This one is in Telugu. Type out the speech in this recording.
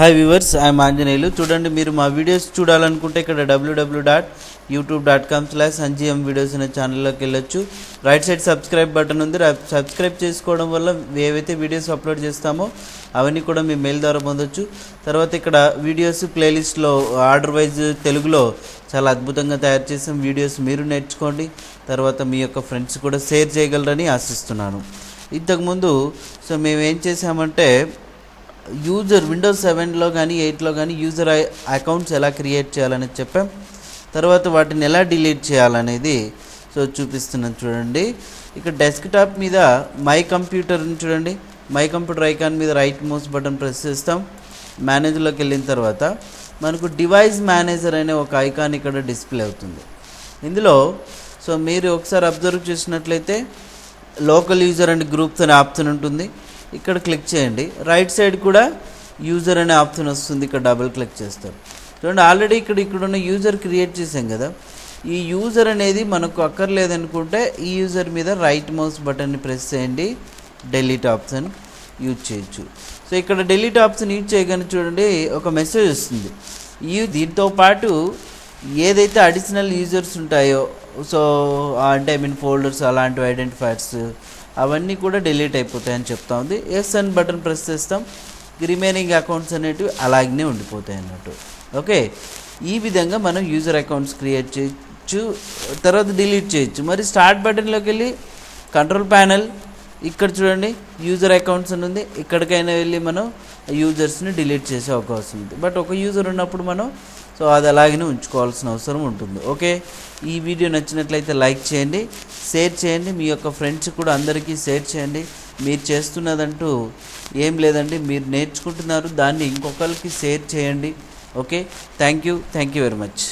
Hi viewers, I'm Anjaneyulu. చూడండి, మీరు మా వీడియోస్ చూడాలనుకుంటే ఇక్కడ www.youtube.com/anjm videos అనే ఛానల్లోకి వెళ్ళొచ్చు. రైట్ సైడ్ సబ్స్క్రైబ్ బటన్ ఉంది. సబ్స్క్రైబ్ చేసుకోవడం వల్ల ఏవైతే వీడియోస్ అప్లోడ్ చేస్తామో అవన్నీ కూడా మీ మెయిల్ ద్వారా పొందొచ్చు. తర్వాత ఇక్కడ వీడియోస్ ప్లేలిస్ట్లో ఆర్డర్ వైజ్ తెలుగులో చాలా అద్భుతంగా తయారు చేసాం. వీడియోస్ మీరు నేర్చుకోండి, తర్వాత మీ యొక్క ఫ్రెండ్స్ కూడా షేర్ చేయగలరని ఆశిస్తున్నాను. ఇంతకుముందు మేము ఏం చేసామంటే యూజర్ విండోస్ 7లో కానీ 8లో కానీ యూజర్ అకౌంట్స్ ఎలా క్రియేట్ చేయాలని చెప్పాం. తర్వాత వాటిని ఎలా డిలీట్ చేయాలనేది చూపిస్తున్నాను. చూడండి, ఇక్కడ డెస్క్టాప్ మీద మై కంప్యూటర్ని చూడండి. మై కంప్యూటర్ ఐకాన్ మీద రైట్ మౌస్ బటన్ ప్రెస్ చేస్తాం. మేనేజర్లోకి వెళ్ళిన తర్వాత మనకు డివైస్ మేనేజర్ అనే ఒక ఐకాన్ ఇక్కడ డిస్ప్లే అవుతుంది. ఇందులో మీరు ఒకసారి అబ్జర్వ్ చేసినట్లయితే లోకల్ యూజర్ అండ్ గ్రూప్స్ అనే ఆప్షన్ ఉంటుంది. ఇక్కడ క్లిక్ చేయండి. రైట్ సైడ్ కూడా యూజర్ అనే ఆప్షన్ వస్తుంది. ఇక్కడ డబుల్ క్లిక్ చేస్తారు. చూడండి, ఆల్రెడీ ఇక్కడున్న యూజర్ క్రియేట్ చేసాం కదా. ఈ యూజర్ అనేది మనకు అక్కర్లేదనుకుంటే ఈ యూజర్ మీద రైట్ మౌస్ బటన్ని ప్రెస్ చేయండి, డెలీట్ ఆప్షన్ యూజ్ చేయొచ్చు. ఇక్కడ డెలీట్ ఆప్షన్ యూజ్ చేయగానే చూడండి ఒక మెసేజ్ వస్తుంది. దీంతో పాటు ఏదైతే అడిషనల్ యూజర్స్ ఉంటాయో అంటే ఫోల్డర్స్ అలాంటివి ఐడెంటిఫైర్స్ అవన్నీ కూడా డిలీట్ అయిపోతాయని చెప్తా ఉంది. ఎస్ అని బటన్ ప్రెస్ చేస్తాం. రిమైనింగ్ అకౌంట్స్ అనేటివి అలాగనే ఉండిపోతాయి అన్నట్టు. ఓకే, ఈ విధంగా మనం యూజర్ అకౌంట్స్ క్రియేట్ చేయొచ్చు, తర్వాత డిలీట్ చేయొచ్చు. మరి స్టార్ట్ బటన్లోకి వెళ్ళి కంట్రోల్ ప్యానెల్ ఇక్కడ చూడండి యూజర్ అకౌంట్స్ అని ఉంది. ఇక్కడికైనా వెళ్ళి మనం యూజర్స్ని డిలీట్ చేసే అవకాశం ఉంది. బట్ ఒక యూజర్ ఉన్నప్పుడు మనం అది అలాగనే ఉంచుకోవాల్సిన అవసరం ఉంటుంది. ఓకే, ఈ వీడియో నచ్చినట్లయితే లైక్ చేయండి, షేర్ చేయండి, మీ యొక్క ఫ్రెండ్స్ కూడా అందరికీ షేర్ చేయండి. మీరు చేస్తున్నదంటూ ఏం లేదండి, మీరు నేర్చుకుంటున్నారు, దాన్ని ఇంకొకరికి షేర్ చేయండి. Okay, thank you very much.